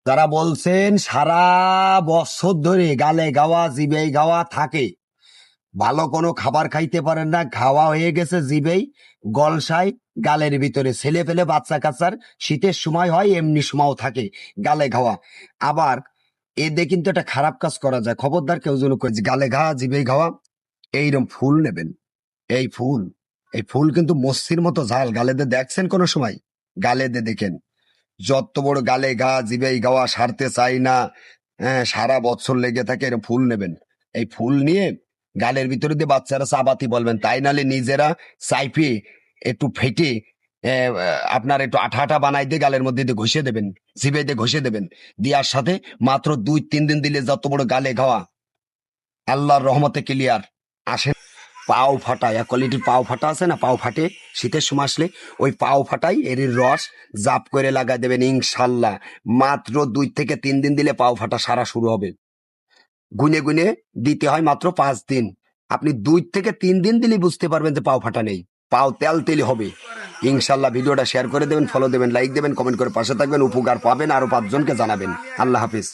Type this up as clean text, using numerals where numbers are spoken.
যারা বলছেন সারা বছর ধরে গালে গাওয়া জিবেই গাওয়া থাকে, ভালো কোনো খাবার খাইতে পারেন না, খাওয়া হয়ে গেছে জিবেই, গলসায়, গালের ভিতরে, ছেলে পেলে বাচ্চা কাচ্চার শীতের সময় হয়, এমনি সময়ও থাকে গালে ঘাওয়া। আবার এতে কিন্তু একটা খারাপ কাজ করা যায়, খবরদার কেউ যেন কই যে গালে ঘা জিবেই ঘাওয়া। এইরকম ফুল নেবেন, এই ফুল, এই ফুল কিন্তু মস্তির মতো ঝাল, গালে দিয়ে দেখছেন কোনো সময়? গালে দিয়ে দেখেন, যত বড় গালে ঘা জিবেই গাওয়া সারতে চাই না, হ্যাঁ, সারা বছর লেগে থাকে, এরকম ফুল নেবেন। এই ফুল নিয়ে গালের ভিতরে দিয়ে বাচ্চারা চাবাতি বলবেন, তাই নালে নিজেরা চাইপে একটু ফেটে আপনার একটু আঠা আঠা বানাই দিয়ে গালের মধ্যে দিয়ে ঘষে দেবেন, জিবে দিয়ে ঘষে দেবেন। দেওয়ার সাথে মাত্র 2-3 দিন দিলে যত বড় গালে খাওয়া আল্লাহর রহমতে ক্লিয়ার আসে। পাও ফাটা, এক কোয়ালিটির পাও ফাটা আছে না, পাও ফাটে শীতের সময় আসলে, ওই পাও ফাটাই এর রস জাপ করে লাগাই দেবেন, ইনশাল্লাহ মাত্র 2 থেকে 3 দিন দিলে পাও ফাটা সারা শুরু হবে। গুনে গুনে দিতে হয় মাত্র 5 দিন। আপনি 2 থেকে 3 দিন দিলে বুঝতে পারবেন যে পাও ফাটা নেই, পাও তেল তেলি হবে। ইনশাল্লাহ ভিডিওটা শেয়ার করে দেবেন, ফলো দেবেন, লাইক দেবেন, কমেন্ট করে পাশে থাকবেন, উপকার পাবেন, আরো 5 জনকে জানাবেন। আল্লাহ হাফিজ।